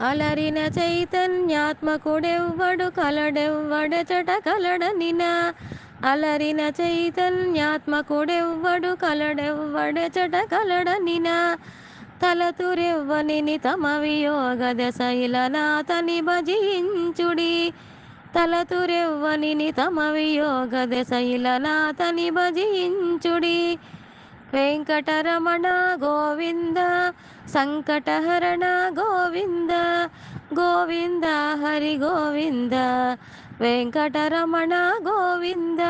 అలరిన చైతన్యాత్మకుడెవ్వడు కలడెవ్వడెచట కలడనినా. అలరిన చైతన్యాత్మకుడెవ్వడు కలడెవ్వడెచట కలడనినా. తలతురెవ్వనిని తమ వియోగ దశయిలనాతని భజించుడి. తలతురెవ్వనిని తమ వియోగ దశయిలనాతని భజించుడి. వెంకటరమణ గోవింద సంకటహరణ గోవింద. గోవింద హరి గోవింద వెంకటరమణ గోవింద.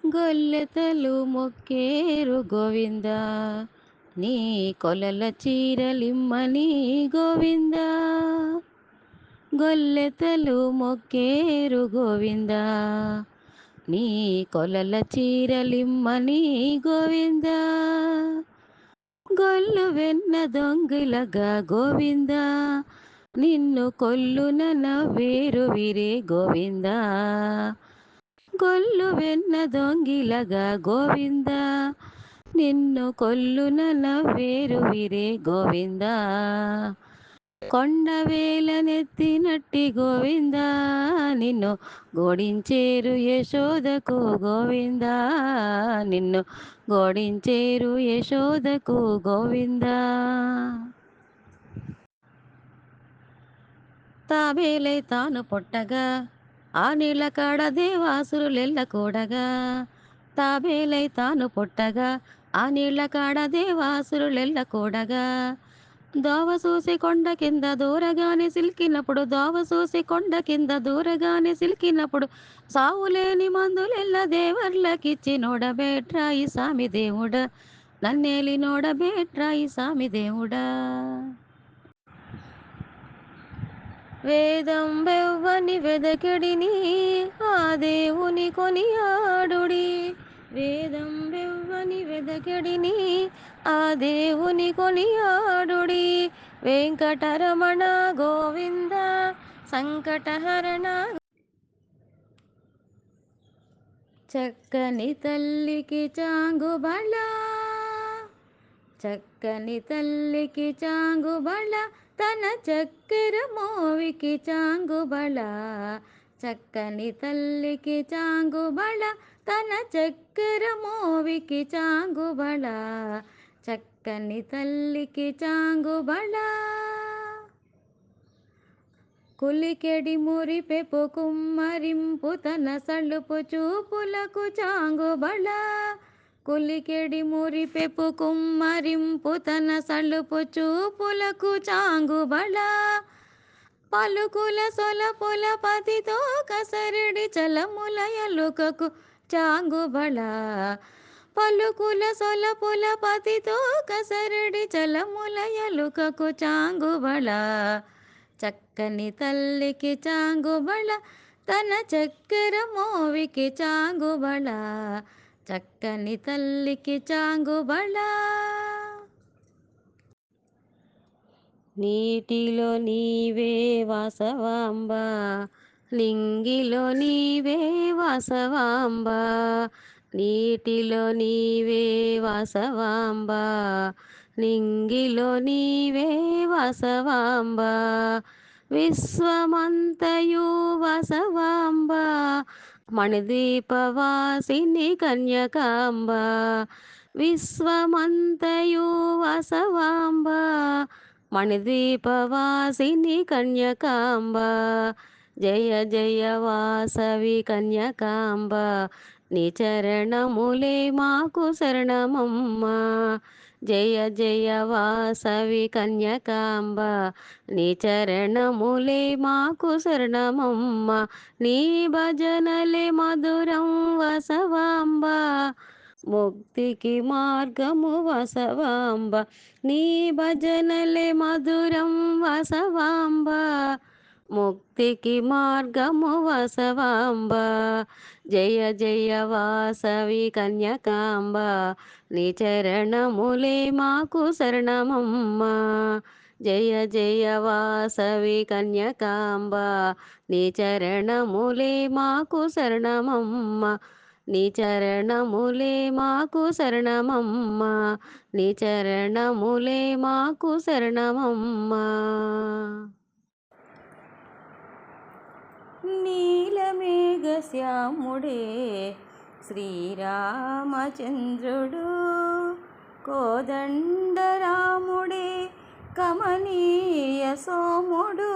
గొల్లెతలు మొక్కేరు గోవింద, నీ కొలల చీరలిమ్మని గోవింద. గొల్లెతలు మొక్కేరు గోవింద, నీ కొలల చీరలిమ్మని గోవింద. గొల్లు వెన్న దొంగిలగా గోవింద, నిన్ను కొల్లున నవ్వేరు విరే గోవింద. గొల్లు వెన్న దొంగిలగా గోవింద, నిన్ను కొల్లున నవ్వేరు విరే గోవింద. కొండవేల నెత్తినట్టి గోవింద, నిన్ను గోడించేరు యశోదకు గోవింద. నిన్ను గోడించేరు యశోదకు గోవింద. తాబేలై తాను పొట్టగా ఆ నీళ్ళ కాడ దేవాసురులెల్ల కూడగా. తాబేలై తాను పొట్టగా ఆ నీళ్ళ కాడ దేవాసురులెల్ల కూడగా. దోవ చూసి కొండ కింద దూరగానే సిల్కినప్పుడు, దోవ చూసి కొండ కింద దూరగానే సిల్కినప్పుడు, సావులేని మందులెల్ల దేవర్లకిచ్చి నోడబేట్రాయి సామి దేవుడా. నన్నేలి నోడబేట్రాయి సామి దేవుడా. వేదం బెవ్వని వెదకెడిని ఆ దేవుని కొనియాడుడి. వేదం బెవ్వని వెదకెడిని ఆ దేవుని కొనియాడుడి. వెంకటరమణ గోవింద సంకటహరణ. చక్కని తల్లికి చాంగుబళ, చక్కని తల్లికి చాంగుబళ, తన చక్కెర మోవికి చాంగుబళ. చక్కని తల్లికి చాంగుబళ, తన చక్కెర మోవికి చాంగుబళ. చక్కని తల్లికి చాంగుబళ. కులికెడి మురిపెపు కుమ్మరింపు తన సలుపు చూపులకు చాంగుబళ. కులికెడి మురిపెపు కుమ్మరింపు తన సలుపు చూపులకు చాంగుబళ. పలుకుల సొలపుల పతితో కసరడి చలముల ఎలుకకు చాంగుబళ. పలుకుల సొలపుల పతితో కసరడి చలముల ఎలుకకు చాంగుబళ. చక్కని తల్లికి చాంగుబళ, తన చక్కెర మోవికి చాంగుబళ. చక్కని తల్లికి చాంగుబళ. నీటిలో నీవే వాసవాంబ, నింగిలో నీవే వాసవాంబ. నీటిలో నీవే వాసవాంబ, నింగిలో నీవే వాసవాంబ. విశ్వమంతయు వాసవాంబ, మణిదీపవాసిని కన్యకాంబ. విశ్వమంతయు వాసవాంబ, మణిదీపవాసిని కన్యకాంబ. జయ జయ వాసవి కన్యకాంబ, నీ చరణములే మాకు శరణమమ్మ. జయ జయ వాసవి కన్యకాంబ, నీ చరణములే మాకు శరణమమ్మ. నీ భజనలే మధురం వసవాంబ, ముక్తికి మార్గము వసవాంబ. నీ భజనలే మధురం వసవాంబ, ముక్తికి మార్గము వసవాంబ. జయ జయ వాసవి కన్యకాంబ, నీ చరణములే మాకు శరణమమ్మ. జయ జయ వాసవి కన్యకాంబ, నీ చరణములే మాకు శరణమమ్మ. నీ చరణములే మాకు శరణమమ్మా, నీ చరణములే మాకు శరణమమ్మా. నీలమేఘశ్యాముడే శ్రీరామచంద్రుడు, కోదండరాముడే కమనీయ సోముడు.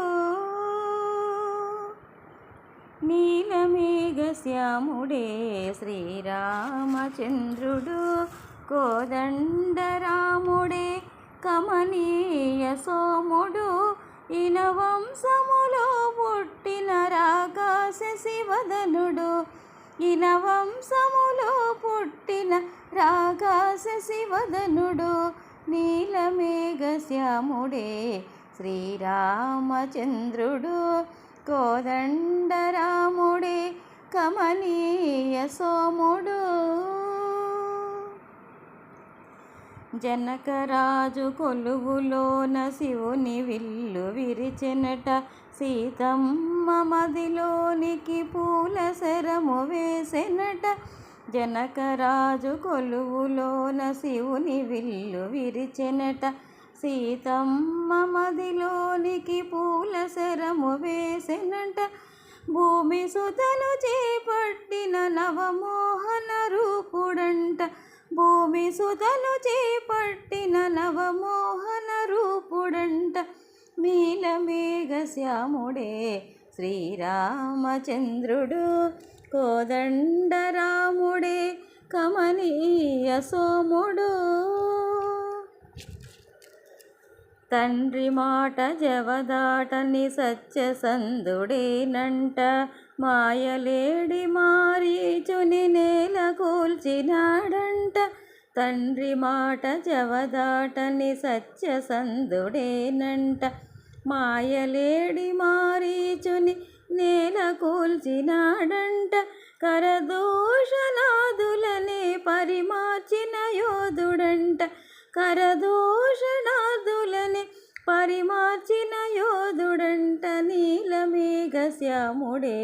నీలమేఘశ్యాముడే శ్రీరామచంద్రుడు, కోదండరాముడే కమనీయ సోముడు. ఇనవంశములో పుట్టిన రాకాశ శివదనుడు, ఇనవంశములో పుట్టిన రాకాశ శివదనుడు. నీలమేఘశ్యాముడే శ్రీరామచంద్రుడు, కోదండరాముడే కమనీయ సోముడు. జనకరాజు కొలువులోన శివుని విల్లు విరిచెనట, సీతమ్మ మదిలోనికి పూల శరము వేసెనట. జనకరాజు కొలువులోన శివుని విల్లు విరిచెనట, సీతమ్మ మదిలోనికి పూల శరము వేసెనట. భూమి సుతను చేపట్టిన నవమోహన రూపుడంట, భూమి సుతను చేపట్టిన నవమోహన రూపుడంట. నీలమేఘశ్యాముడే శ్రీరామచంద్రుడు, కోదండరాముడే కమనీయ సోముడు. తండ్రి మాట జవదాటని సత్యసంధుడేనంట, మాయలేడి మారీచుని నేల కూల్చినాడంట. తండ్రి మాట జవదాటని సత్యసంధుడేనంట, మాయలేడి మారీచుని నేల కూల్చినాడంట. కరదూషణాదులనే పరిమార్చిన యోధుడంట, కరదూషణాదులని పరిమార్చిన యోధుడంట. నీలమేఘశ్యాముడే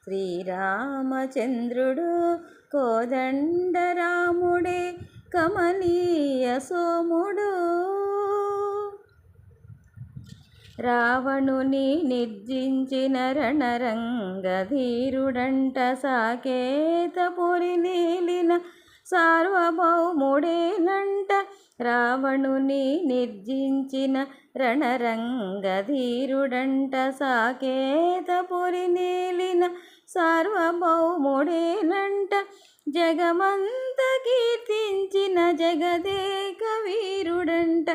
శ్రీరామచంద్రుడు, కోదండరాముడే కమనీయ సోముడు. రావణుని నిర్జించిన రణరంగధీరుడంట, సాకేతపురి నేలిన సార్వభౌముడేనంట. రావణుని నిర్జించిన రణరంగధీరుడంట, సాకేతపురి నేలిన సార్వభౌముడేనంట. జగమంత కీర్తించిన జగదేక వీరుడంట,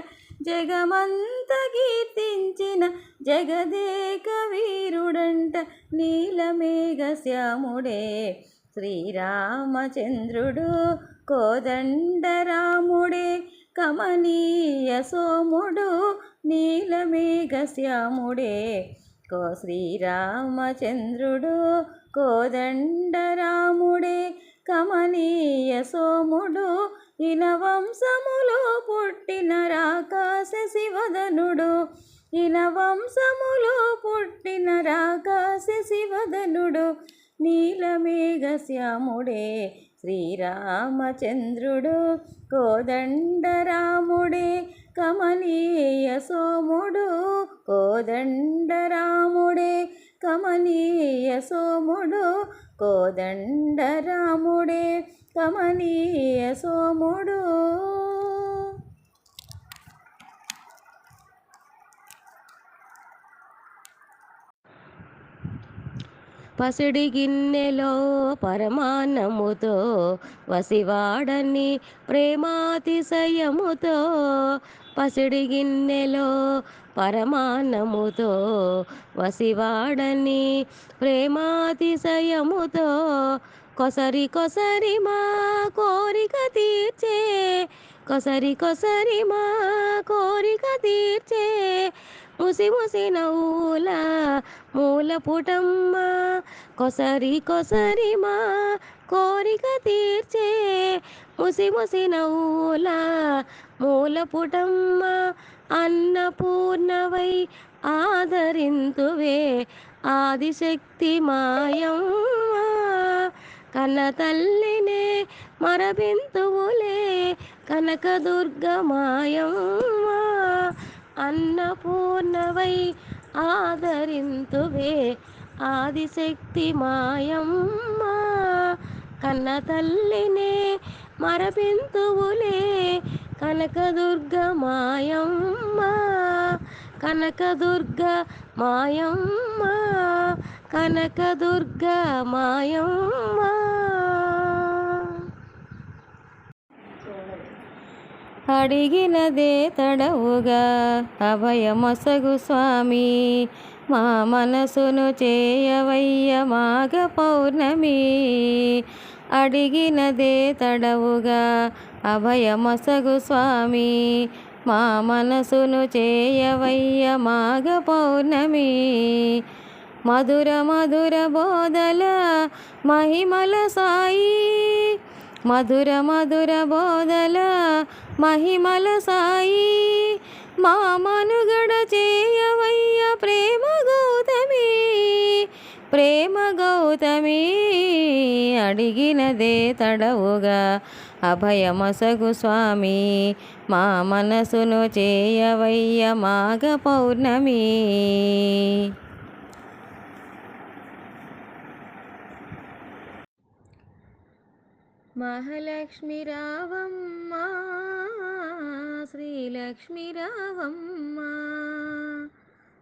జగమంత కీర్తించిన జగదేక వీరుడంట. నీలమేఘశ్యాముడే శ్రీరామచంద్రుడు, కోదండరాముడే కమనీయ సోముడు. నీలమేఘశ్యాముడే శ్రీరామచంద్రుడు, కోదండరాముడే కమనీయ సోముడు. ఇనవంశములో పుట్టిన రాకాశ శివదనుడు, ఇనవంశములో పుట్టిన రాకాశ శివదనుడు. నీలమేఘశ్యాముడే శ్రీరామచంద్రుడు, కోదండరాముడే కమనీయ సోముడు. కోదండరాముడే కమనీయ సోముడు, కోదండరాముడే కమనీయ సోముడు. పసిడి గిన్నెలో పరమాన్నముతో వసివాడని ప్రేమాతిశయముతో, పసిడి గిన్నెలో పరమాన్నముతో వసివాడని ప్రేమాతిశయముతో, కొసరి కొసరి మా కోరిక తీర్చే, కొసరి కొసరి మా కోరిక తీర్చే. ముసి ముసి నవ్వుల మూల పుటమ్మ, కొసరి కొసరి మా కోరిక తీర్చే. ముసి ముసి నవ్వుల మూల పుటమ్మ, అన్నపూర్ణవై ఆదరింతువే ఆదిశక్తి మాయమ్మ. కన్న తల్లినే మరపింతువులే కనకదుర్గ మాయమ్మ. అన్నపూర్ణవై ఆదరింతువే ఆదిశక్తి మాయమ్మ. కన్న తల్లినే మరపింతువులే కనకదుర్గ మాయమ్మ. కనకదుర్గ మాయమ్మ. కనకదుర్గ మాయమ్మ. అడిగినదే తడవుగా అభయమొసగు స్వామి, మా మనసును చేయవయ్య మాఘ పౌర్ణమి. అడిగినదే తడవుగా అభయమొసగు స్వామి, మా మనసును చేయవయ్య మాఘ పౌర్ణమి. మధుర మధుర బోధల మహిమల సాయి, మధుర మధుర బోధల మహిమల సాయి, మా మనుగడ చేయవయ్య ప్రేమ గౌతమి, ప్రేమ గౌతమి. అడిగినదే తడవుగా అభయమొసగు స్వామి, మా మనసును చేయవయ్య మాఘ పౌర్ణమి. మహాలక్ష్మి రావమ్మ, శ్రీలక్ష్మి రావమ్మ.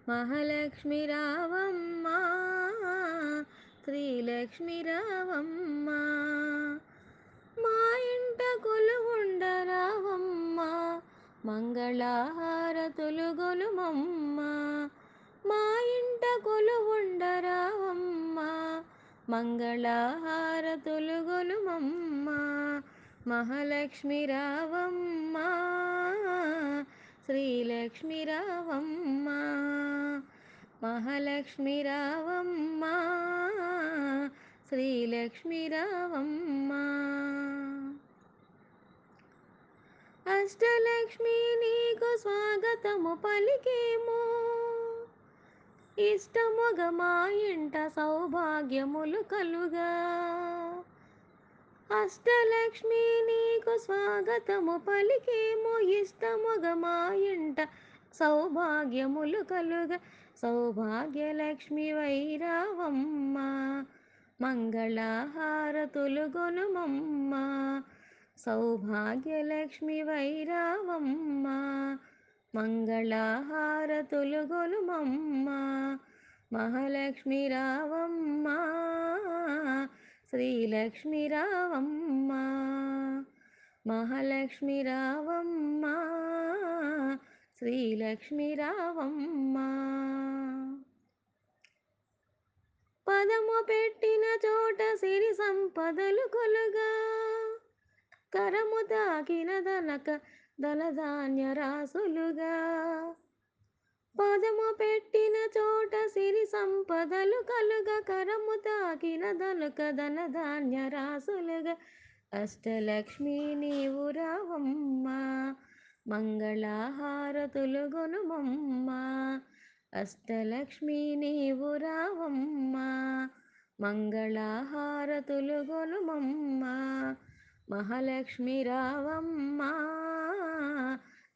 మహాలక్ష్మి రావమ్మ, శ్రీలక్ష్మి రావమ్మ. మా ఇంట కొలువుండ రావమ్మ, మంగళహారతులు గొలుమమ్మ. మా ఇంట కొలువుండ రావమ్మ, మంగళహారతులు గొలుమమ్మ. మహాలక్ష్మి రావమ్మ, శ్రీలక్ష్మి రావమ్మ. మహాలక్ష్మి రావమ్మ, శ్రీలక్ష్మి రావమ్మ. అష్టలక్ష్మి నీకు స్వాగతము పలికేము, ఇష్టముగ మా ఇంట సౌభాగ్యములు కలుగా. అష్టలక్ష్మి నీకు స్వాగతము పలికేము, ఇష్టముగ మా ఇంట సౌభాగ్యములు కలుగా. సౌభాగ్యలక్ష్మి వైరావమ్మ, మంగళహారతులు గొలుమమ్మ. సౌభాగ్యలక్ష్మి వైరావమ్మ, మంగళహారతులు గొలుమమ్మ. మహాలక్ష్మి రావమ్మ, శ్రీలక్ష్మి రావమ్మ. మహాలక్ష్మి రావమ్మ, శ్రీలక్ష్మి రావమ్మ. పదము పెట్టిన చోట సిరి సంపదలు కొలుగా, కరము తాకిన దనక ధనధాన్య రాసులుగా. పదము పెట్టిన చోట సిరి సంపదలు కలుగా, కరము తాకిన దనుక ధనధాన్య రాసులుగా. అష్టలక్ష్మి నీవు రావమ్మ, మంగళహారతులు గొలుమమ్మ. అష్టలక్ష్మి నీవు రావమ్మ, మంగళహారతులు గొలుమమ్మ. మహాలక్ష్మి రావమ్మ,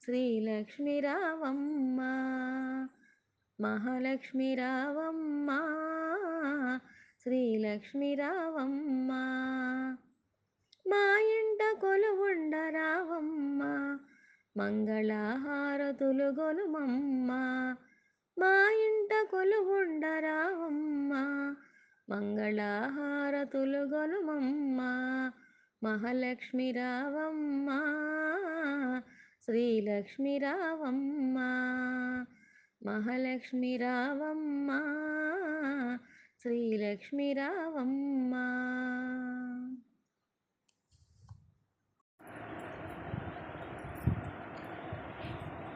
శ్రీలక్ష్మి రావమ్మ. మహాలక్ష్మి రావమ్మ, శ్రీలక్ష్మి రావమ్మ. మా ఇంట కొలువుండ రావమ్మ, మంగళహారతులు గొలుమమ్మ. మా ఇంట కొలువుండ రావమ్మ, మంగళహారతులు గొలుమమ్మ. మహాలక్ష్మి రావమ్మ, శ్రీలక్ష్మి రావమ్మ. మహాలక్ష్మి రావమ్మ, శ్రీలక్ష్మి రావమ్మ.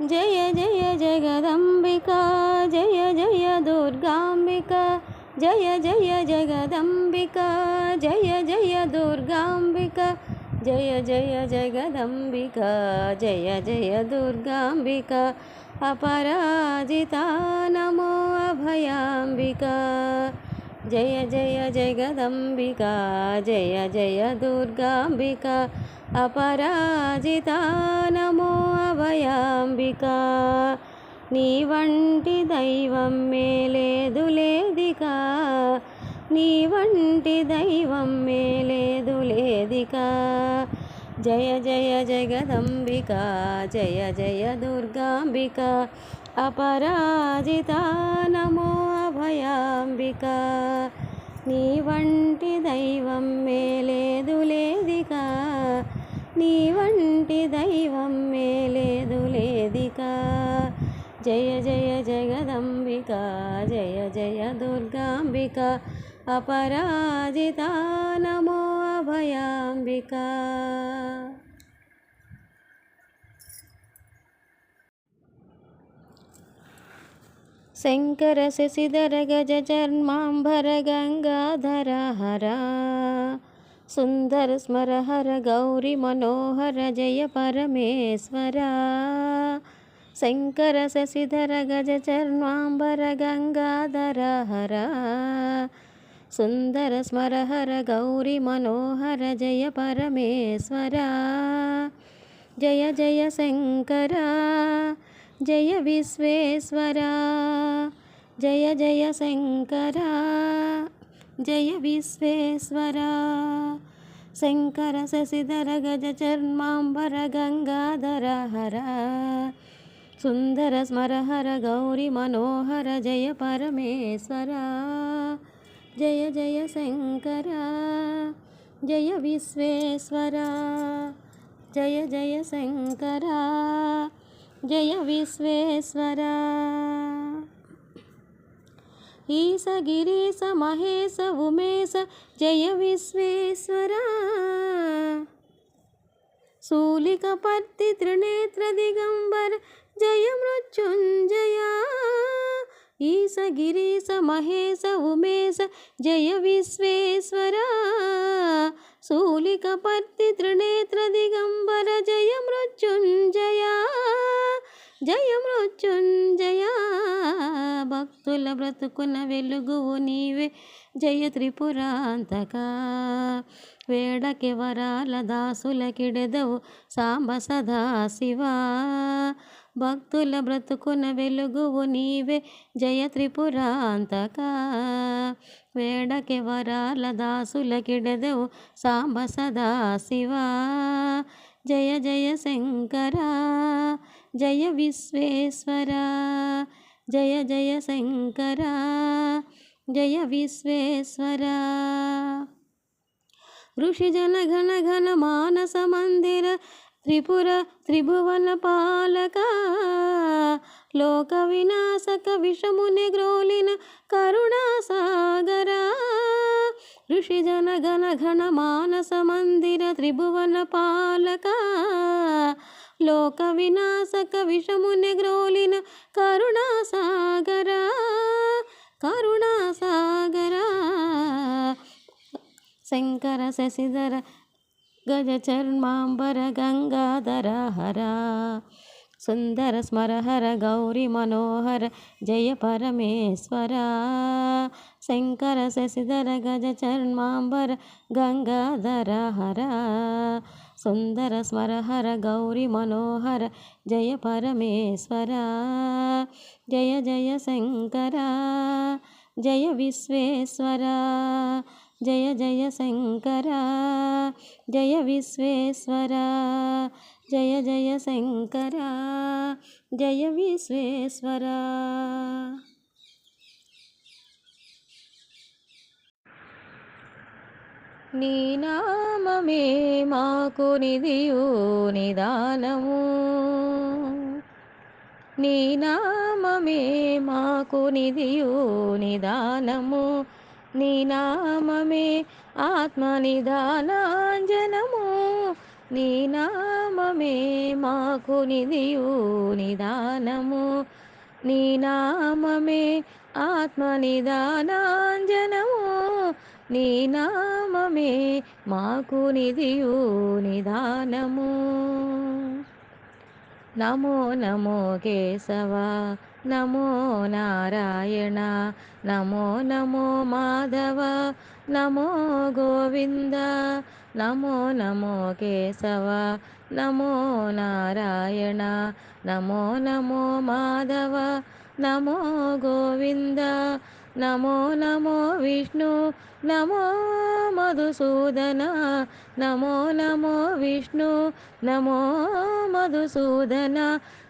జయ జయ జగదంబిక, జయ జయ దుర్గాంబిక. జయ జయ జగదంబిక, జయ జయ దుర్గాంబిక. జయ జయ జగదంబిక, జయ జయ దుర్గాంబిక. అపరాజిత నమో అభయాంబిక, జయ జయ జగదంబికా జయ జయ దుర్గాంబికా అపరాజితా నమో అభయాంబికా నీ వంటి దైవం మేలేదు లేదికా నీ వంటి దైవం మేలేదు లేదికా జయ జయ జగదంబికా జయ జయ దుర్గాంబికా అపరాజితా నమో అభయాంబికా నీ వంటి దైవం మేలేదు లేదికా నీ వంటి దైవం మేలేదు లేదికా జయ జయ జగదంబికా జయ జయ దుర్గాంబికా అపరాజితా నమో అభయాంబికా శంకర శశిధర గజ చర్మాంబర గంగాధర హర సుందర స్మర హర గౌరి మనోహర జయ పరమేశ్వర శంకర శశిధర గజ చర్మాంబర గంగాధర హర సుందర స్మర హర గౌరి మనోహర జయ పరమేశ్వర జయ జయ శంకర జయ విశ్వేశ్వర జయ జయ శంకర జయ విశ్వేశ్వర శంకర శశిధర గజ చర్మాంబర గంగాధర హర సుందర స్మర హర గౌరి మనోహర జయ పరమేశ్వర జయ జయ శంకర జయ విశ్వేశ్వర జయ జయ శంకర జయ విశ్వేశ్వర ఈశ గిరీశ మహేశ ఉమేశ జయ విశ్వేశ్వర శూలికపర్తి త్రినేత్ర దిగంబర జయ మృత్యుంజయ ఈశ గిరీశ మహేశ ఉమేశ జయ విశ్వేశ్వర శూలికపర్తి త్రినేత్ర దిగంబర జయ మృత్యుంజయ జయ మృత్యుంజయ భక్తుల బ్రతుకున వెలుగువు నీవే జయ త్రిపురాంతక వేడకి వరాల దాసులకిడెదవు సాంబ సదా శివా భక్తుల బ్రతుకున వెలుగువు నీవే జయ త్రిపురాంతక వేడకి వరాల దాసులకిడెదవు సాంబ సదా శివా జయ జయ శంకర జయ విశ్వేశ్వర జయ జయ శంకర జయ విశ్వేశ్వర ఋషిజన ఘన ఘన మానస మందిర త్రిపుర త్రిభువన పాలక లోక వినాశక విషముని గ్రోలిన కరుణాసాగర ఋషిజన ఘన ఘన మానస మందిర త్రిభువన పాలక లోక వినాశక విషముని గ్రోలిన కరుణాసాగర కరుణాసాగర శంకర శశిధర గజ చర్మాంబర గంగాధర హర సుందర స్మర హర గౌరి మనోహర జయ పరమేశ్వర శంకర శశిధర గజ చర్మాంబర గంగాధర హర సుందర స్మర హర గౌరి మనోహర జయ పరమేశ్వర జయ జయ శంకర జయ విశ్వేశ్వర జయ జయ శంకర జయ విశ్వేశ్వర జయ జయ శంకర జయ విశ్వేశ్వర నీ నామమే మాకు నిధియు నిదానము నీ నామమే మాకు నిధియు నిదానము నీ నామమే ఆత్మ నిదానాంజనము నీ నామమే మాకు నిధియు నిదానము నీ నామమే ఆత్మ నిదానాంజనము నీ నామమే మాకు నిధియు నిదానము నమో నమో కేశవ నమో నారాయణ నమో నమో మాధవ నమో గోవింద నమో నమో కేశవ నమో నారాయణ నమో నమో మాధవ నమో గోవింద నమో నమో విష్ణు నమో మధుసూదన నమో నమో విష్ణు నమో మధుసూదన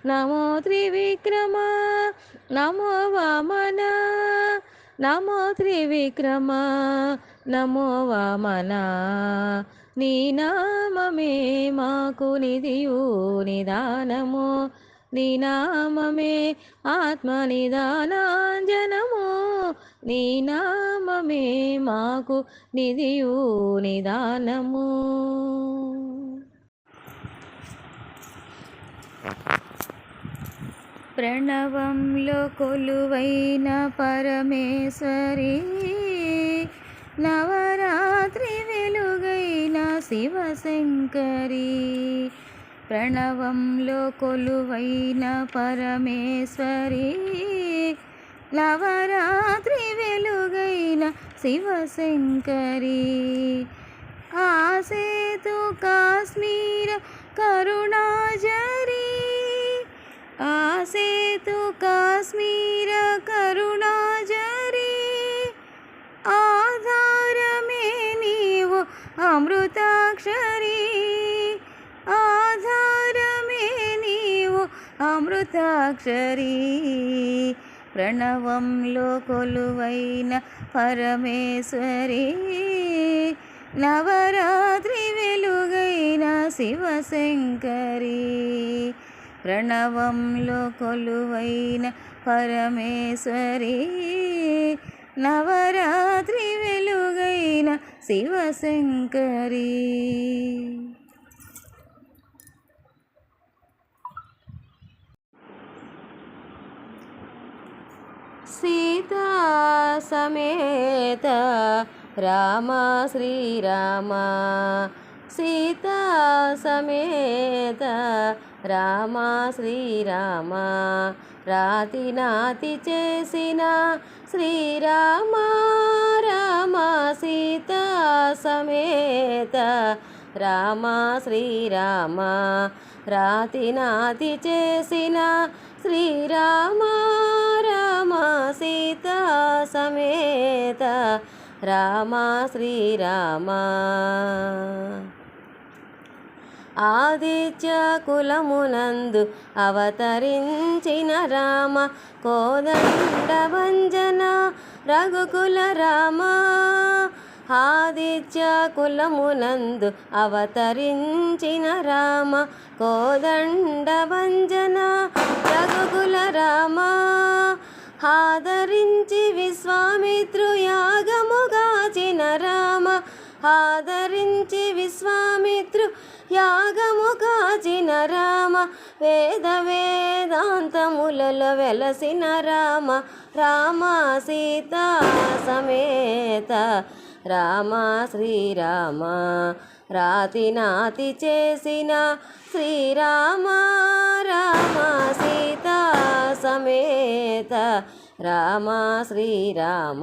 నమో త్రివిక్రమ నమో వామన నమో త్రివిక్రమ నమో వామన నీ నామమే మాకు నిధియు నిదానము నీ నామమే ఆత్మ నిదానాంజనము నీ నామమే మాకు నిధియు నిదానము. ప్రణవంలో కొలువైన పరమేశ్వరి నవరాత్రి వెలుగైన శివశంకరి ప్రణవంలో కొలువైన పరమేశ్వరి నవరాత్రి వెలుగైన శివశంకరి ఆసేతు కాశ్మీర కరుణాజరి ఆసేతు కాశ్మీర కరుణాజరి ఆధారమే నీవు అమృతాక్షరి ఆధారమే నీవు అమృతాక్షరి ప్రణవంలో కొలువైన పరమేశ్వరి నవరాత్రి వెలుగైన శివశంకరి ప్రణవంలో కొలువైన పరమేశ్వరి నవరాత్రి వెలుగైన శివశంకరి. సీతా సమేత రామ శ్రీరామ సీతా సమేత రామ శ్రీరామ రాతి నాతి చేసిన శ్రీరామ రామ సీతా సమేత రామ శ్రీరామ రాతి నాతి చేసిన శ్రీరామ రామ సీతా సమేత రామ శ్రీరామ ఆదిత్య కులమునందు అవతరించిన రామ కోదండ భంజన రఘుకుల రామ ఆదిత్య కులమునందు అవతరించిన రామ కోదండ భంజన రఘుకుల రామ ఆదరించి విశ్వామిత్రు యాగముగాచిన రామ ఆదరించి విశ్వామిత్రు యాగముగాచిన రామ వేద వేదాంతములలో వెలసిన రామ రామ సీతా సమేత రామ శ్రీరామ రాతి నాతి చేసిన శ్రీరామ రామ సీతా సమేత రామ శ్రీరామ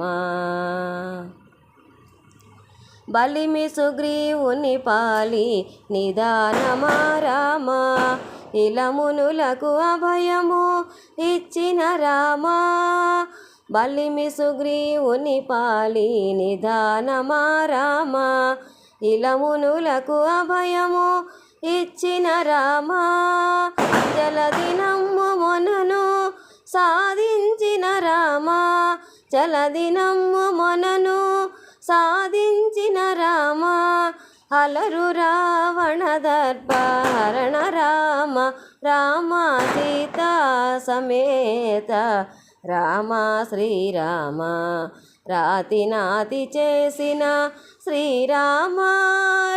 బలిమి సుగ్రీవుని పాలి నిదానమా రామ ఇలమునులకు అభయము ఇచ్చిన రామ బలిమి సుగ్రీవుని పాలి నిదానమా రామ ఇలమునులకు అభయము ఇచ్చిన రామ జలదినమ్ము మొనను సాధించిన రామ జలదినమ్ము మొనను సాధించిన రామ అలరు రావణ దర్పహరణ రామ రామ సీతా సమేత రామ శ్రీరామ రాతి నాతి చేసిన శ్రీరామ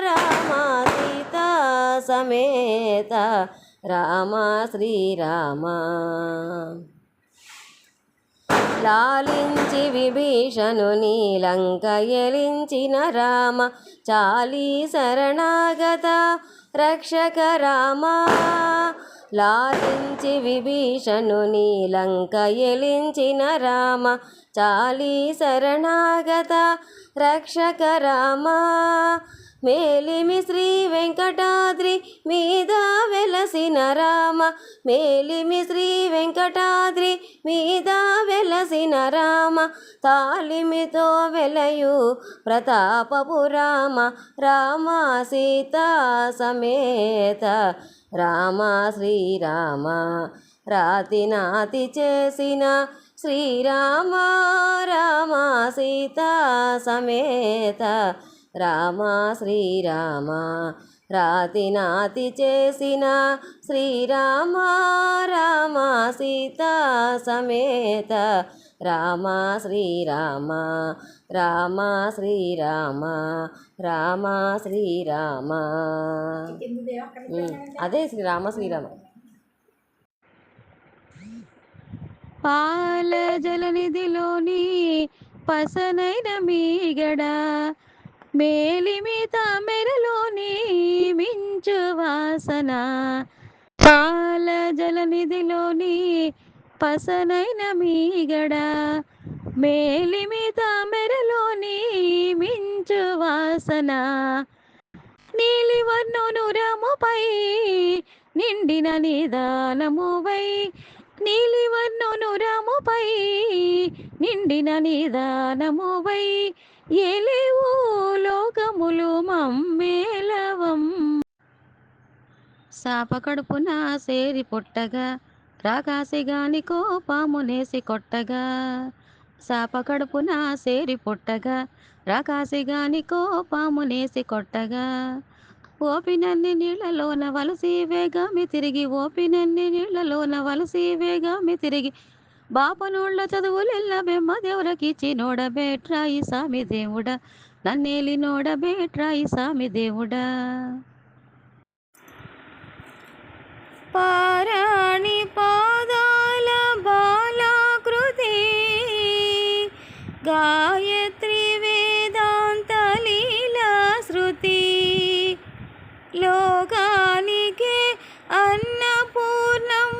రామ సీతా సమేత రామ శ్రీరామ లాలించి విభీషణుని లంక ఎలించిన రామ చాలి శరణాగత రక్షక రామ లాలించి విభీషణుని లంక ఎలించిన రామ చాలి శరణాగత రక్షక రామ మేలిమి శ్రీ వెంకటాద్రి మీద వెలసిన రామ మేలిమి శ్రీ వెంకటాద్రి మీద వెలసిన రామ తాలిమితో వెలయు ప్రతాపపు రామ రామ సీతా సమేత రామ శ్రీరామ రాతినాతి చేసిన శ్రీరామ రామ సీతా సమేత రామ శ్రీరామ రాతినాతి చేసిన శ్రీరామ రామ సీతా సమేత రామ శ్రీరామ రామ శ్రీరామ రామ శ్రీరామ అదే శ్రీరామ శ్రీరామ. పాల జలనిధిలోని పసనైన మీగడ మేలిమి తామెరలోని మించు వాసన పాల జలనిధిలోని పసనైన మీగడ మేలిమి తామెరలోని మించు వాసన నీలివర్ణును రాముపై నిండిన నిదానమువై నీలివర్ణును రాముపై నిండిన నిదానమువై ఏలేవు లోకములు మమ్మేలవం సాప కడుపున సేరి పొట్టగా రాకాసిగాని కోపమునేసి కొట్టగా సాప కడుపున సేరి పొట్టగా రాకాసిగాని కోపమునేసి కొట్టగా ఓపినన్ని నీళ్లలోన వలసి వేగామి తిరిగి ఓపినన్ని నీళ్లలోన వలసి వేగామి తిరిగి బాపనోళ్ళ చదువులెల్ల బెమ్మ దేవురకిచ్చి నోడబేట్రాయి సామి దేవుడా నన్నేలి నోడబేట్రాయి సామి దేవుడా పారాణి పాదాల బాలాకృతి గాయత్రి వేదాంత లీలా శృతి లోకానికే అన్నపూర్ణమ్మవై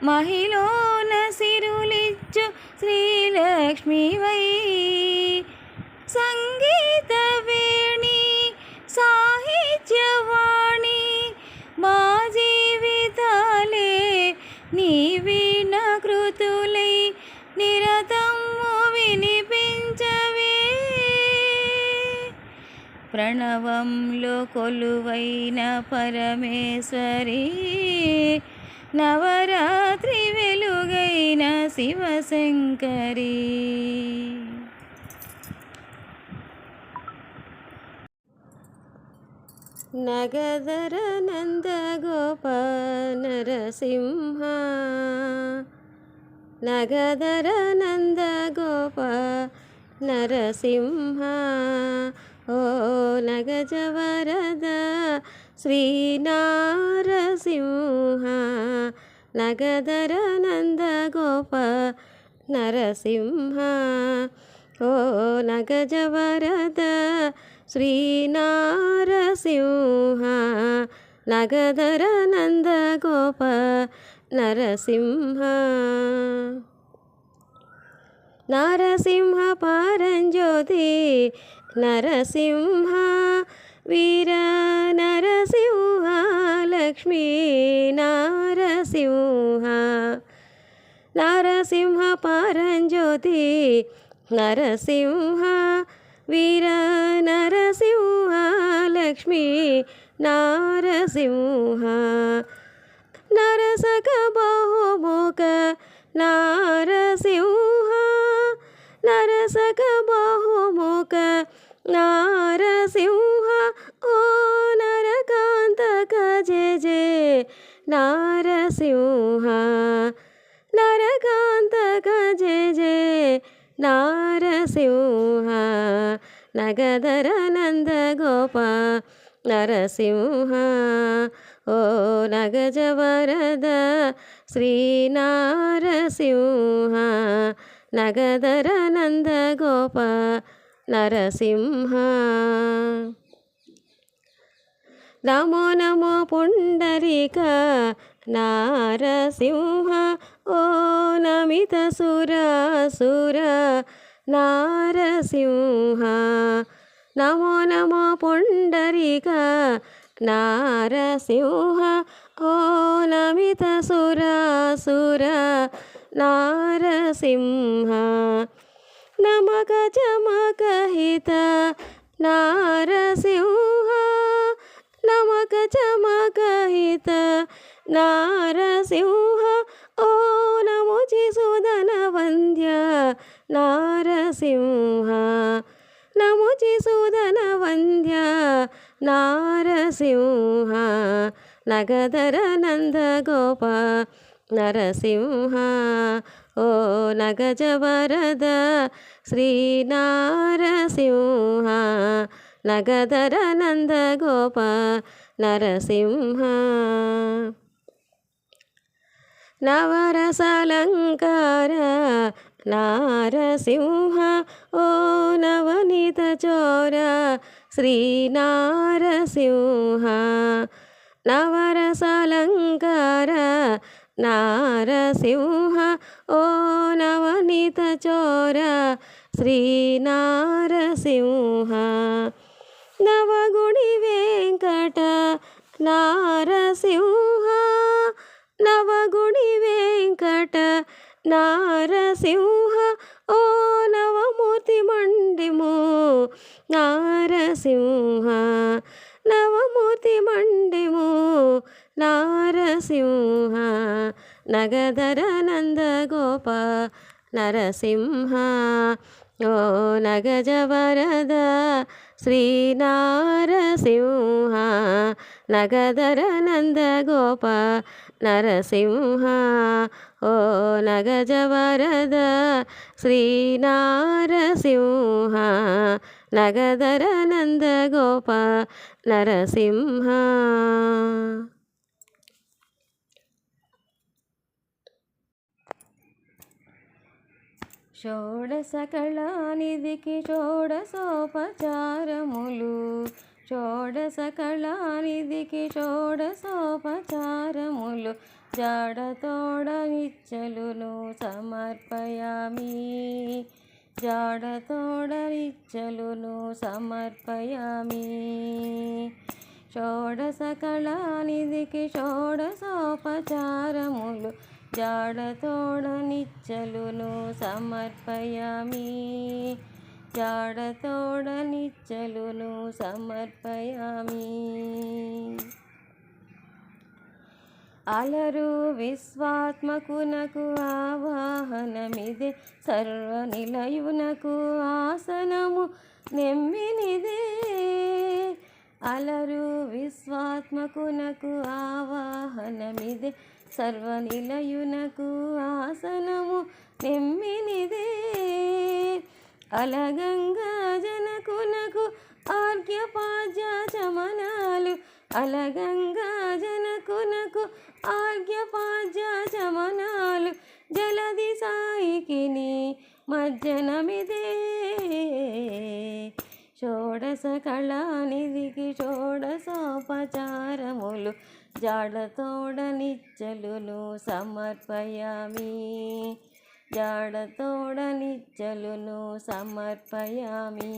మహిళన సిరులిచ్చు శ్రీలక్ష్మివై సంగీత వేణి సాహిత్యవాణి మా జీవితాలే నీ వీణ కృతులై నిరతము వినిపించవే ప్రణవంలో కొలువైన పరమేశ్వరి నవరాత్రి వెలుగైన శివశంకరి నగధర నందగోప నరసింహ నగధర నందగోప నరసింహ ఓ నగజవరద శ్రీనారసింహ నగధర నందగోప నరసింహ ఓ నగజవరద శ్రీనారసింహ నగధర నందగోప నరసింహ నరసింహ పరంజ్యోతి నరసింహ వీర నరసింహ లక్ష్మీ నరసింహ నరసింహ పరంజ్యోతి నరసింహ వీర నరసింహ లక్ష్మీ నరసింహ నరసక బాహుముఖ నరసింహ నరసక బాహుముఖ నరసింహ ఓ నరకాంతక జయ జయ నరసింహ నరకాంతక జయ జయ నరసింహ నగధర నందగోప నరసింహ ఓ నగజవరద శ్రీనారసింహ నగధర నందగోప నరసింహ నమో నమో పుండరీక నారసింహ ఓ నమిత సుర నారసింహ. నమో నమో పుండరీక నారసింహ ఓ నమిత సుర నారసింహ. నమక చమకహిత నారసింహ నమక చమకహిత నారసింహ ఓ నమోచి సుదన వంద్య నారసింహ. నమోచి సుదన వంద్య నారసింహ. నగధర నంద గోప నరసింహ ఓ నగజ వరద శ్రీ నారసింహ. నగధర నంద గోప నరసింహ. నవరసాలంకార నారసింహ ఓ నవనీత చోర శ్రీ నారసింహ. నవరసాలంకార నారసింహ ఓ నవనీత చోర శ్రీ నారసింహ. నవగుణి వెంకట నారసింహ నవగుణి వెంకట నారసింహ ఓ నవమూర్తి మండిము నారసింహ. నవమూర్తి మండిము నారసింహ. నగధర నంద గోప నరసింహ ఓ నగజ వరద శ్రీ నారసింహ. నగధర నంద గోప నరసింహ ఓ నగజ వరద శ్రీ నారసింహ. నగధర నంద గోప నరసింహ. షోడశ కళానిధికి షోడశోపచారములు షోడశ కళానిధికి షోడశోపచారములు జాడతోడ నిచ్చలును సమర్పయామి జాడతోడ నిచ్చలును సమర్పయామి. షోడశ కళానిధికి షోడశోపచారములు జాడతోడ నిచ్చలును సమర్పయామి జాడతోడ నిచ్చలును సమర్పయామి. అలరు విశ్వాత్మకునకు ఆవాహనమిదే సర్వనిలయునకు ఆసనము నెమ్మినిదే. అలరు విశ్వాత్మకునకు ఆవాహనమిదే సర్వనిలయునకు ఆసనము నెమ్మినిదే. అలగంగా జనకునకు ఆర్ఘ్యపాద్య చమనాలు అలగంగా జనకునకు ఆర్ఘ్యపాద్య చమనాలు జలది సాయికిని మజ్జనమిదే. షోడశ కళానిధికి షోడశోపచారములు జాడతోడ నిచ్చలును సమర్పయామి జాడతోడ నిచ్చలును సమర్పయామి.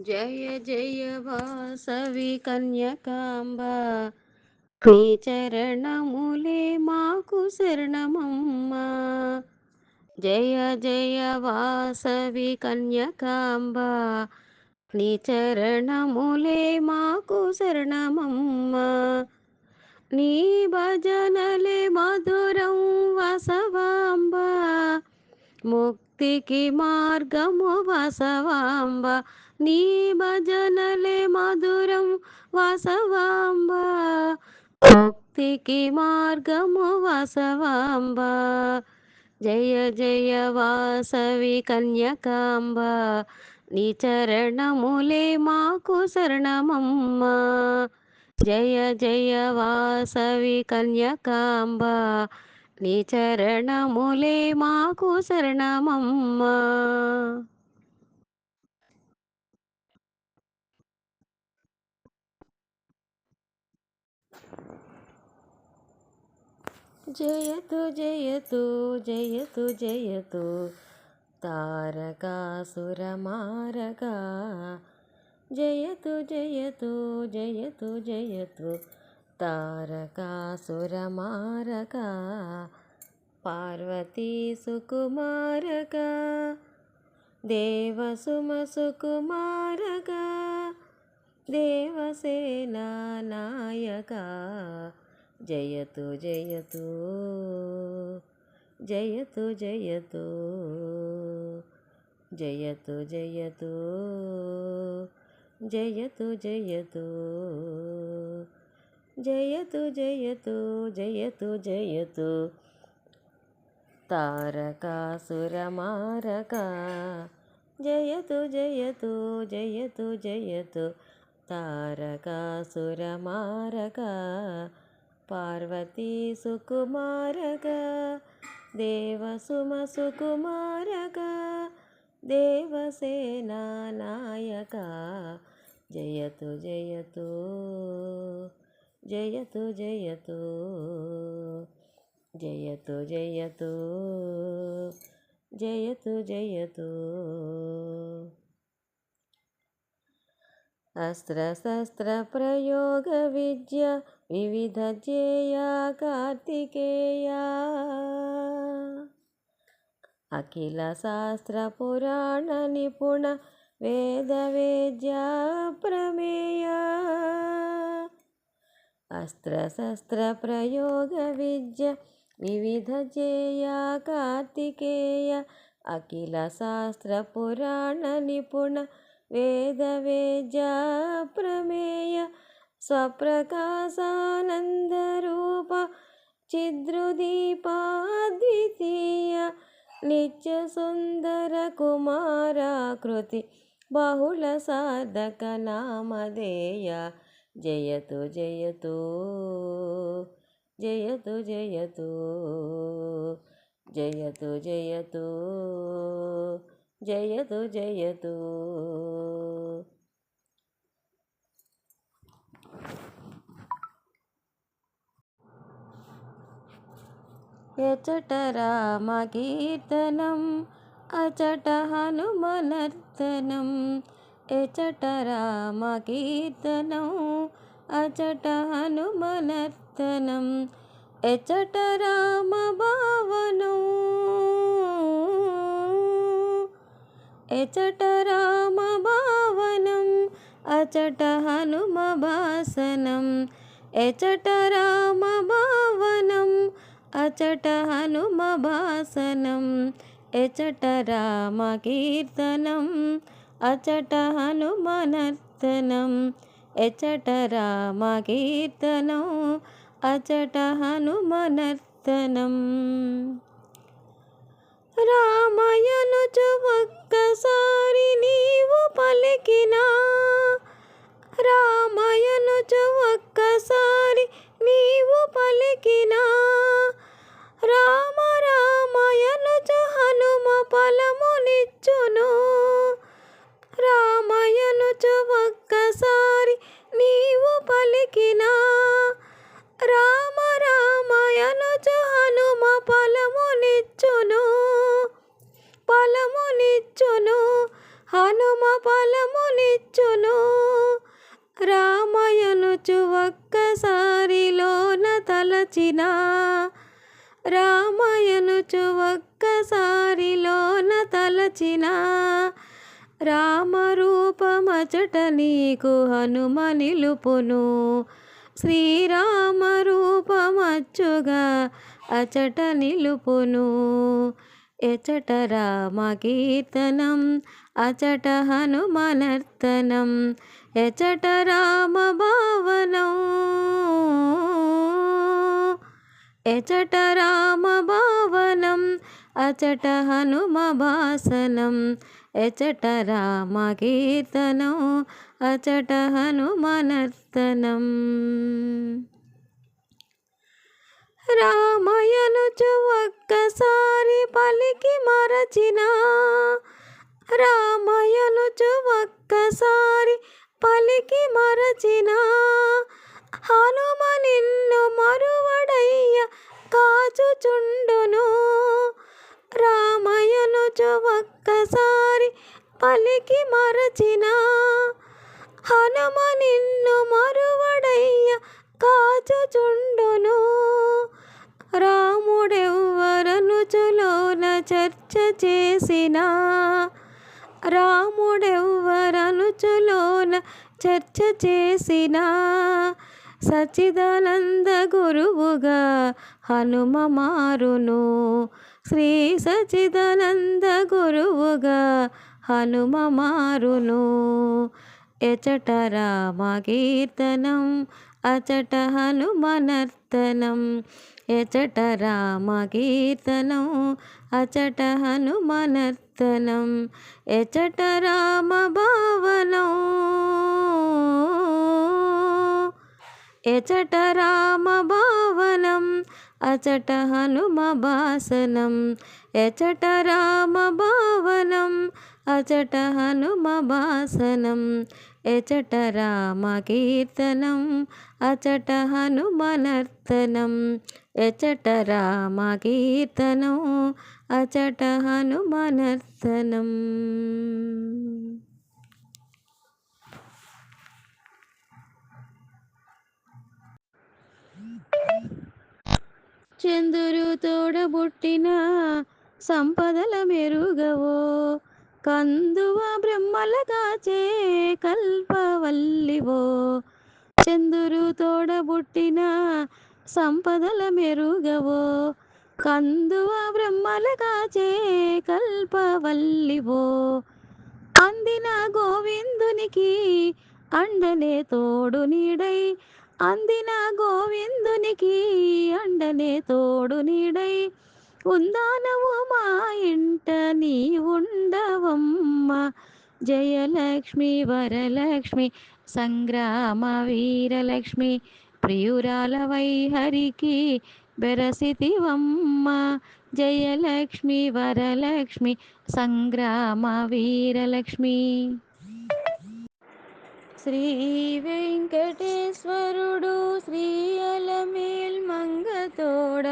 జయ జయ వాసవి కన్యకాంబ నీ చరణములే మాకు శరణమమ్మ. జయ జయ వాసవి కన్యకాంబ నీ చరణములే మాకు శరణమమ్మ. నీ భజనలే మధురం వసవాంబ ముక్తికి మార్గము వసవాంబ. నీ భజనలే మధురం వసవాంబ ముక్తికి మార్గము వసవాంబ. జయ జయ వాసవి కన్యకాంబ నీ చరణములే మాకు శరణమమ్మ. జయ జయ వాసవి కన్యకాంబ నీ చరణములే మాకు శరణమమ్మా. జయతు జయతు జయతు జయతు తారకాసురమారగా. జయతు జయతు జయతు జయతు తారకాసురమారగా. పార్వతీ సుకుమారగా దేవసుమసుకుమారగా. దేవసేనా నాయకా జయతు జయతు జయతు జయతు జయతు జయతు జయతు జయతు జయతు జయతు జయతు జయతు తారకాసురమారకా. జయతు జయతు జయతు జయతు తారకాసురమారకా. పార్వతీ సుకుమారగా దేవసుమసుకుమారగా. దేవసేనా నాయకా జయతు జయతు జయతు జయతు జయతు జయతు జయతు జయతు. అస్త్రశస్త్ర ప్రయోగ విద్య వివిధ ధ్యేయ కార్తికేయ. అఖిల శాస్త్ర పురాణ నిపుణ వేద వేద్య ప్రమేయ. అస్త్రశస్త్ర ప్రయోగ విద్య వివిధ ధ్యేయ కార్తికేయ. అఖిల శాస్త్ర పురాణ నిపుణ వేద వేద్య ప్రమేయ. స్వప్రకాశానందరూప చిద్రుదీపాద్వితీయ. నిత్య సుందర కుమారాకృతి బహుళ సాధక నామధేయ. జయతు జయతు జయతు జయతు జయతు జయతు జయతు జయతు. ఎచట రామ కీర్తనం అచట హనుమనర్తనం. ఎచట రామ కీర్తనం అచట హనుమనర్తనం. ఎచట రామ భావనం ఎచట రామ భావనం. అచట హనుమ భాసనం. ఎచట రామ భావనం అచట హనుమ భాసనం. ఎచట రామ కీర్తనం అచట హనుమనర్తనం. ఎచట రామ కీర్తనం అచట హనుమనర్తనం. రామయనుచు ఒక్కసారి నీవు పలికినా. రామయనుచు ఒక్కసారి నీవు పలికినా. రామ రామయనుచు హనుమ ఫలమునిచ్చును. రామయనుచు ఒక్కసారి నీవు పలికినా. రామ రామయనుచు హనుమ ఫలమునిచ్చును. ఫలమునిచ్చును హనుమ ఫలమునిచ్చును. రామయనుచు ఒక్కసారిలోన తలచిన. రామయనుచు ఒక్కసారిలోన తలచిన. రామరూపమచట నీకు హనుమ నిలుపును. శ్రీరామ రూపమచ్చుగా అచట నిలుపును. ఎచట రామ కీర్తనం అచట హనుమనర్తనం. ఎచట రామ భావనం ఎచట రామ భావనం అచట హనుమ భాసనం. ఎచట రామ కీర్తనం అచట హనుమనర్తనం. రామయనుచు ఒక్కసారి పలికి మరచిన, రామయనుచు ఒక్కసారి పలికి మరచిన, హనుమ నిన్ను మరువడయ్య కాచుచుండును. రామయనుచు ఒక్కసారి పలికి మరచిన, హనుమ నిన్ను మరువడయ్య కాచుచుండును. రాముడెవ్వరనుచులోన చర్చ చేసిన, రాముడెవ్వరనుచులోన చర్చ చేసిన, సచ్చిదానంద గురువుగా హనుమ మారును. శ్రీ సచ్చిదానంద గురువుగా హనుమ మారును. ఎచట రామ కీర్తనం అచట హనుమనర్తనం, ఎచట రామ కీర్తనం అచట హనుమనర్తనం, ఎచట రామ భావనం, ఎచట రామ భావనం అచట హనుమ భాసనం, ఎచట రామ భావనం అచట హనుమ భాసనం, ఎచట రామ కీర్తనం అచట హనుమనర్తనం, ఎచట రామ కీర్తనం అచట హనుమనర్తనం. చందురు తోడబుట్టిన సంపదల మెరుగవో, కందువ బ్రహ్మల కాచే కల్పవల్లివో. చందురు తోడబుట్టిన సంపదల మెరుగవో, కందువ బ్రహ్మల కాచే కల్పవల్లివో. అందిన గోవిందునికి అండనే తోడు నీడై, అందిన గోవిందునికి అండనే తోడు నీడై, ఉందానవు మా ఇంట నీ ఉండవమ్మ. జయలక్ష్మి వరలక్ష్మి సంగ్రామ వీరలక్ష్మి, ప్రియురాలవై హరికి బెరసితివమ్మ. జయలక్ష్మి వరలక్ష్మి సంగ్రామ వీరలక్ష్మి. శ్రీ వెంకటేశ్వరుడు శ్రీ అలమేల్ మంగతోడ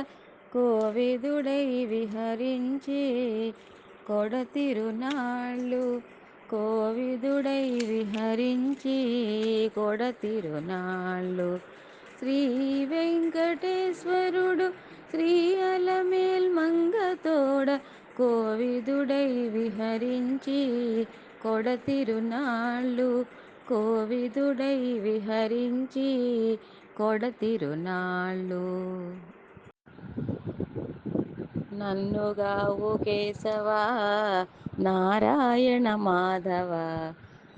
కోవిదుడై విహరించి కొడతిరునాళ్ళు, కోవిదుడై విహరించి కొడతిరునాళ్ళు. శ్రీ వెంకటేశ్వరుడు శ్రీ అలమేల్ మంగతోడ కోవిదుడై విహరించి కొడతిరునాళ్ళు, కోవిదుడై విహరించి కొడతిరునాళ్ళు. నన్నుగావు కేశవా నారాయణ మాధవ,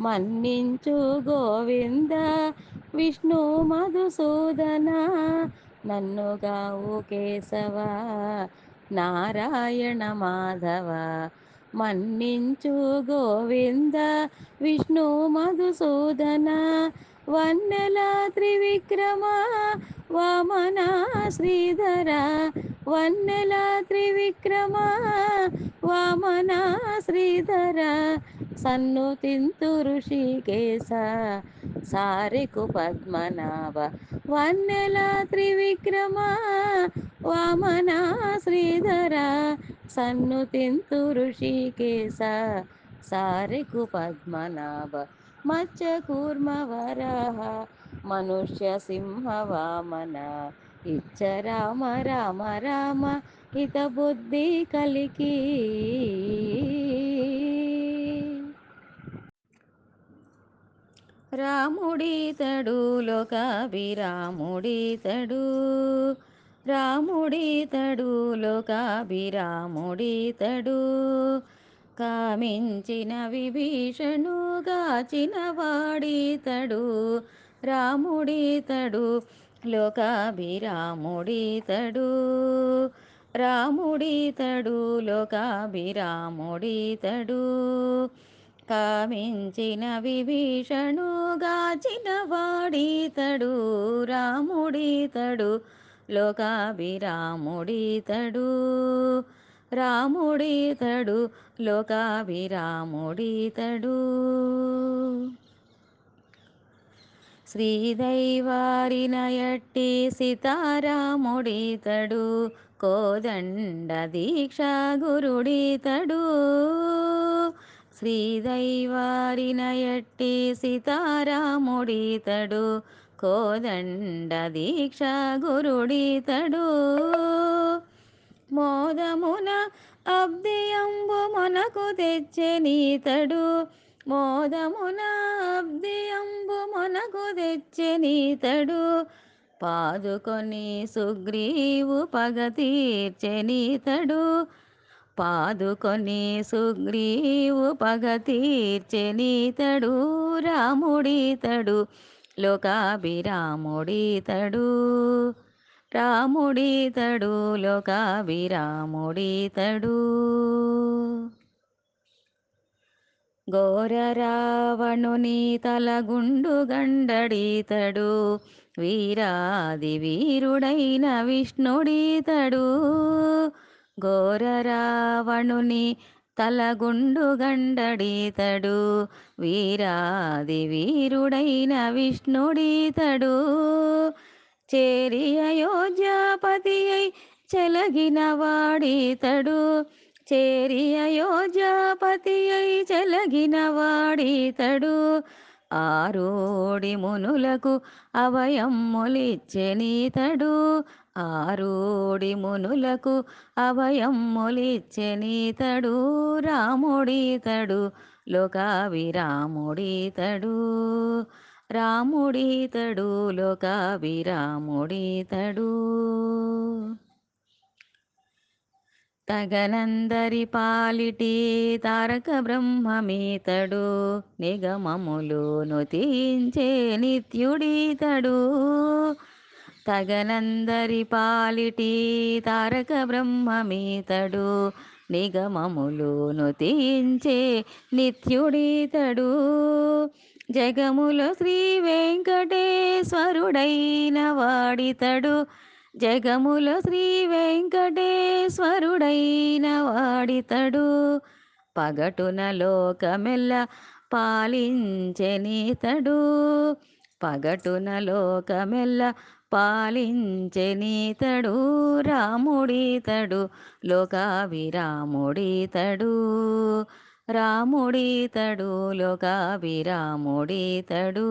మన్నించు గోవింద విష్ణు మధుసూదన. నన్నుగావు కేశవా నారాయణ మాధవ, మన్నించు గోవింద విష్ణు మధుసూదన. వన్నెల త్రివిక్రమ వామన శ్రీధర, వన్నెల త్రివిక్రమ వామన శ్రీధర. సన్నుతింతు ఋషికేశ సారెకు పద్మనాభ, వన్నెల త్రివిక్రమ వామన శ్రీధర. సన్నుతింతు ఋషికేశ సారెకు పద్మనాభ. మత్స్య కూర్మ వరాహ మనుష్య సింహ వామన, ఇచ్చ రామ రామ రామ హిత బుద్ధి కలికి. రాముడితడు లోకాభిరాముడితడు, రాముడితడు లోకాభిరాముడితడు. కామించిన విభీషణు గాచిన వాడితడు, రాముడితడు లోకాభిరాముడితడు, రాముడితడు లోకాభిరాముడితడు. కామించిన విభీషణు గాచిన వాడితడు, రాముడితడు లోకాభిరాముడితడు రాముడితడు లోకాభిరాముడితడు. శ్రీదైవారినయట్టి సీతారాముడితడు కోదండ దీక్షా గురుడితడు. శ్రీదైవారినయట్టి సీతారాముడితడు కోదండ దీక్షా గురుడితడు. మోదమున అబ్దియంబు మనకు తెచ్చెనీతడు మోదమున అబ్దియంబు మనకు తెచ్చెనీతడు. పాదుకొని సుగ్రీవు పగ తీర్చెనీతడు పాదుకొని సుగ్రీవు పగ తీర్చెనీతడు. రాముడితడు లోకాభిరాముడితడు రాముడితడు లోకాభిరాముడితడు. ఘోర రావణుని తలగుండు గండడితడు వీరాది వీరుడైన విష్ణుడితడు. ఘోర రావణుని తలగుండు గండడితడు వీరాది వీరుడైన విష్ణుడితడు. చేరి అయోధ్యాపతి అయి చెలగిన వాడితడు చేరి అయోధ్యాపతి అయి చెలగిన వాడితడు. ఆరోడి మునులకు అభయమ్ములిచ్చెనీతడు ఆరోడి మునులకు అభయమ్ములిచ్చెనీతడు. రాముడితడు లోకాభిరాముడితడు రాముడితడు లోకాభిరాముడితడు. తగనందరి పాలిటి తారక బ్రహ్మమీతడు నిగమములు నుతించే నిత్యుడితడు. తగనందరి పాలిటి తారక బ్రహ్మమీతడు నిగమములు నుతించే నిత్యుడితడు. జగములో శ్రీ వెంకటేశ్వరుడైన వాడితడు జగములో శ్రీ వెంకటేశ్వరుడైన వాడితడు. పగటున లోకమెల్ల పాలించెనీతడు పగటున లోకమెల్ల పాలించెనీతడు. రాముడితడు లోకాభిరాముడితడు రాముడితడు లోకాభిరాముడితడు.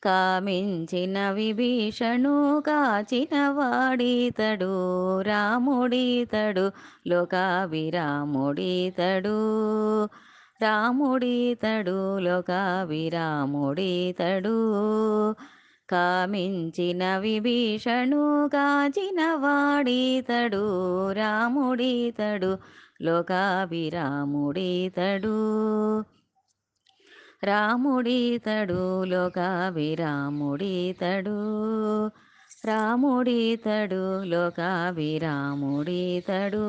కామించిన విభీషణు కాచిన వాడితడు రాముడితడు లోకాభిరాముడితడు రాముడితడు లోకాభిరాముడితడు. కామించిన విభీషణు కాచిన వాడితడు రాముడితడు లోకాభిరాముడితడు రాముడితడు లోకాభిరాముడితడు రాముడితడు లోకాభిరాముడితడు.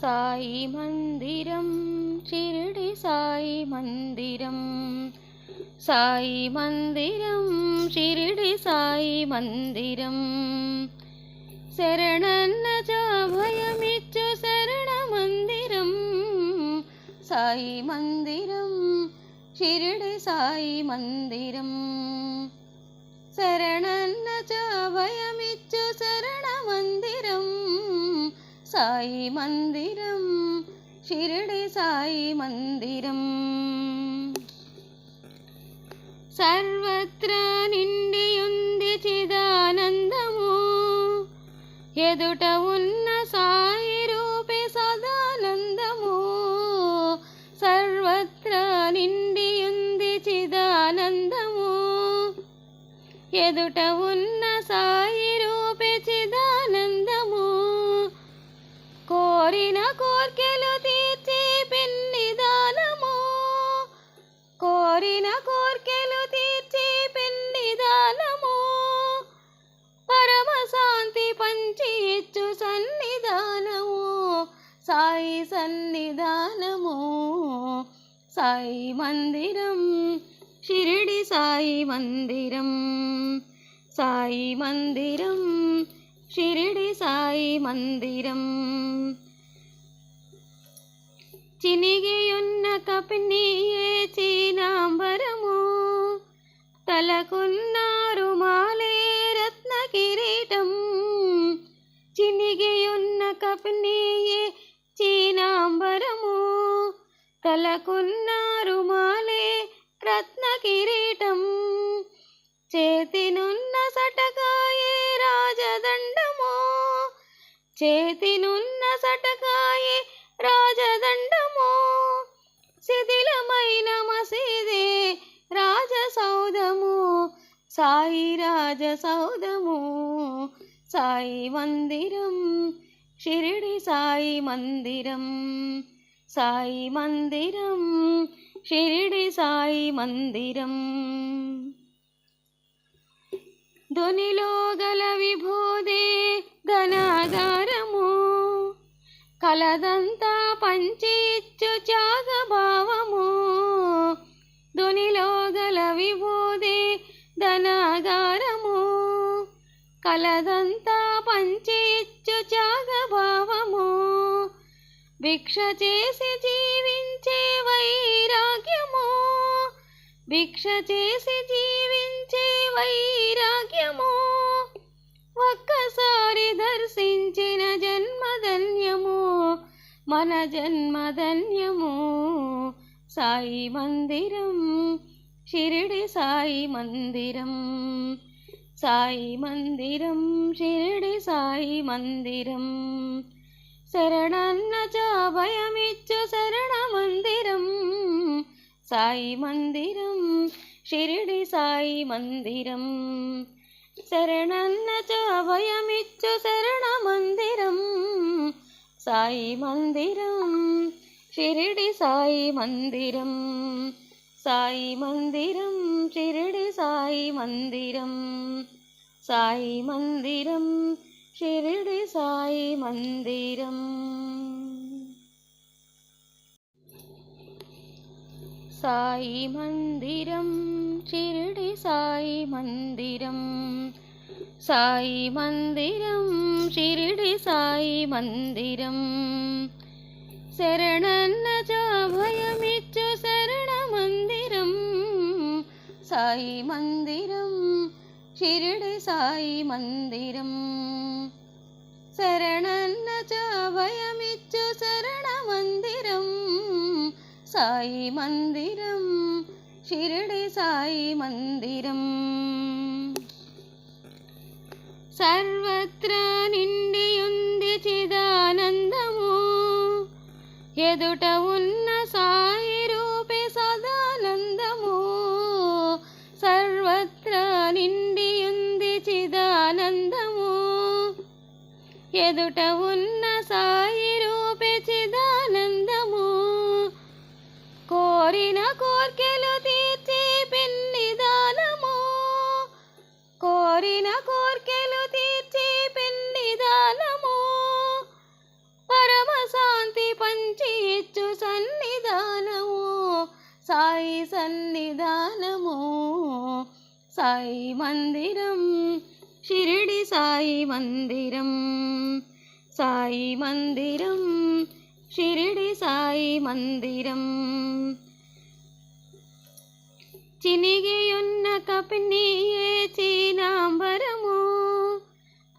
సాయి మందిరం షిరిడి సాయి మందిరం సాయి మందిరం షిరిడి సాయి మందిరం. శరణన్న భయమిచ్చు శరణ మందిరం సాయి మందిరం షిరిడి సాయి మందిరం. శరణన్న భయమిచ్చు శరణ మందిరం సాయి మందిరం షిరిడి సాయి మందిరం. సర్వత్రా నిండియుంది చిదానందము ఎదుట ఉన్న సాయి రూపే సదానందము. సర్వత్రా నిండియుంది చిదానందము ఎదుట ఉన్న సాయి రూపే చిదానందము. కోరిన కోర్కెలు తీర్చే పెన్నిదానము కోరిన కోర్కెలు తీర్చే పెన్నిదానము. పరమ శాంతి పంచి ఇచ్చు సన్నిధానము సాయి సన్నిధానము. సాయి మందిరం షిరిడి సాయి మందిరం, సాయి మందిరం, షిరిడి సాయి మందిరం. చినిగియున్న కపినియే చీనాంబరము, తలకున్నారు మాలే రత్న కిరీటం. చినిగియున్న కపినియే చీనాంబరము, తలకున్నారు మాలే రత్న కిరీటం. చేతినున్న సటకాయే రాజదండము, చేతినున్న సటకాయే రాజదండము. శిథిలమైన మసీదే రాజసౌధము, సాయి రాజసౌధము. సాయి మందిరం, షిరిడి సాయి మందిరం, సాయి మందిరం, షిరిడి సాయి మందిరం. ధ్వనిలో గల విభూదే ఘనాగారము, కలదంతా పంచి ఇచ్చు త్యాగభావము. ధ్వనిలో గల విభూదే ధనాగారము, కలదంతా పంచి ఇచ్చు త్యాగభావము. భిక్ష చేసి జీవించే వైరాగ్యము, భిక్ష చేసి జీవించే వైరాగ్యము. ఒక్కసారి దర్శించిన జన్మధన్యము, మన జన్మధన్యము. సాయి మందిరం, షిరిడి సాయి మందిరం, సాయి మందిరం, షిరిడి సాయి మందిరం. శరణన్న భయమిచ్చు శరణ మందిరం, సాయి మందిరం, షిరిడి సాయి మందిరం. శరణన్న భయమిచ్చు శరణ మందిరం, సాయి మందిరం, షిరిడి సాయి మందిరం, సాయి మందిరం, షిరిడి సాయి మందిరం, సాయి మందిరం, షిరిడి సాయి మందిరం. సాయి మందిరం, షిరిడి సాయి మందిరం, సాయి మందిరం, షిరిడి సాయి మందిరం. శరణన్న భయమిచ్చు శరణ మందిరం, సాయి మందిరం, షిరిడి సాయి మందిరం. శరణన్న భయమిచ్చు శరణ మందిరం, సాయి మందిరం, షిరిడి సాయి మందిరం. సర్వత్రా నిండియుంది చిదానందము, ఎదుట ఉన్న సాయి రూపే సదానందము. సర్వత్రా నిండియుంది చిదానందము, ఎదుట ఉన్న సాయి రూపే చిదానందము. కోరిన కోర్కెలు తీర్చే పెన్నిదానము, కోరిన కోర్కెలు తీర్చే పెన్నిదానము. పరమశాంతి పంచి ఇచ్చు సన్నిధానము, సాయి సన్నిధానము. సాయి మందిరం, షిరిడి సాయి మందిరం, సాయి మందిరం, షిరిడి సాయి మందిరం. చినిగియున్న కపినియే చీనాంబరము,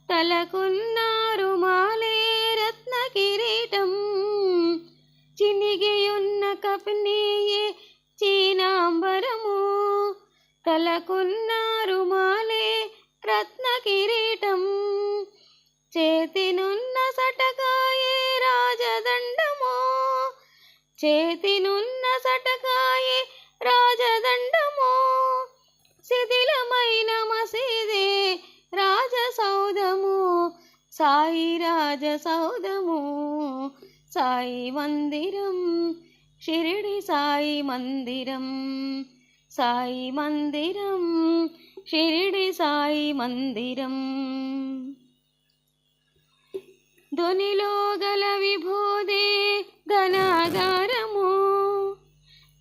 తలకున్నారు మాలే రత్న కిరీటం. చినిగియున్న కపినియే చీనాంబరము, తలకున్నారు మాలే రత్న కిరీటం. చేతినున్న సటకాయే రాజదండము, చేతినున్న సటకాయే రాజదండము. శిథిలమైన మసీదే రాజసౌధము, సాయి రాజసౌధము. సాయి మందిరం, షిరిడి సాయి మందిరం, సాయి మందిరం, షిరిడి సాయి మందిరం. ధ్వనిలో గల విభూదే ఘనాగారము,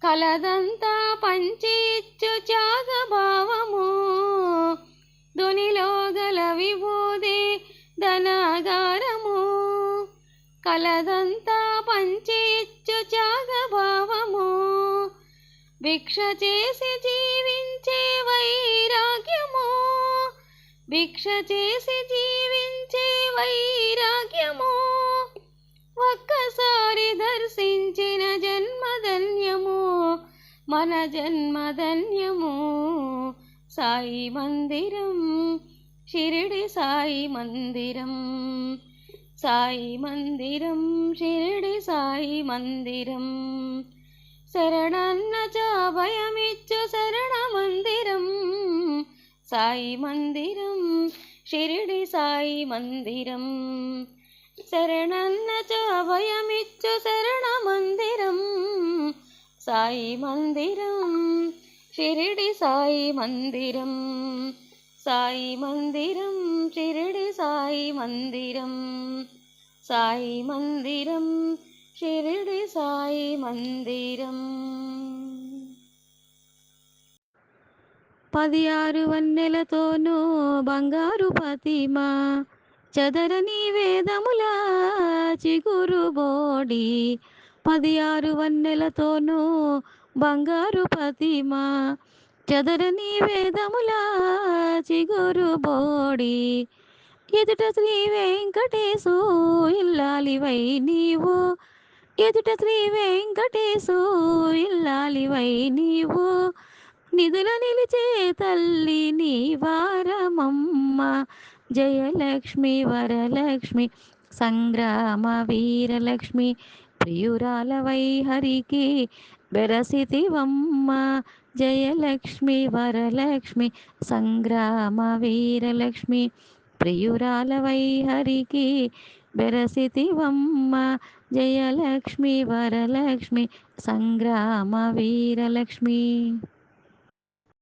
కలదంతా పంచి ఇచ్చు త్యాగభావము ధ్వనిలో గల విభూది ధనాగారము కలదంతా పంచి ఇచ్చు త్యాగభావము భిక్ష చేసి జీవించే వైరాగ్యము భిక్ష చేసి జీవించే వైరాగ్యము ఒక్కసారి దర్శించిన జన్మధన్యము మన జన్మధన్యము సాయి మందిరం షిరిడి సాయి మందిరం సాయి మందిరం షిరిడి సాయి మందిరం శరణన్న భయమిచ్చు శరణ మందిరం సాయి మందిరం షిరిడి సాయి మందిరం శరణన్న భయమిచ్చు శరణ మందిరం సాయి మందిరం షిరిడి సాయి మందిరం సాయి మందిరం షిరిడి సాయి మందిరం సాయి మందిరం షిరిడి సాయి మందిరం 16 వన్నెలతోనూ బంగారు ప్రతిమ చదరని వేదముల చిగురు బోడి 16 వన్నెలతోనూ బంగారు ప్రతిమ చదరని వేదముల చిగురు బోడి ఎదుట శ్రీ వెంకటేశు ఇల్లాలివై నీవు ఎదుట శ్రీ వెంకటేశు ఇల్లాలివై నీవు నిధుల నిలిచే తల్లి నీ వారమమ్మ జయలక్ష్మి వరలక్ష్మి సంగ్రామ వీరలక్ష్మి ప్రియురాలవై హరికి బెరసితివమ్మ జయలక్ష్మి వరలక్ష్మి సంగ్రామ వీరలక్ష్మి ప్రియురాలవై హరికి బెరసితివమ్మ జయలక్ష్మి వరలక్ష్మి సంగ్రామ వీరలక్ష్మి.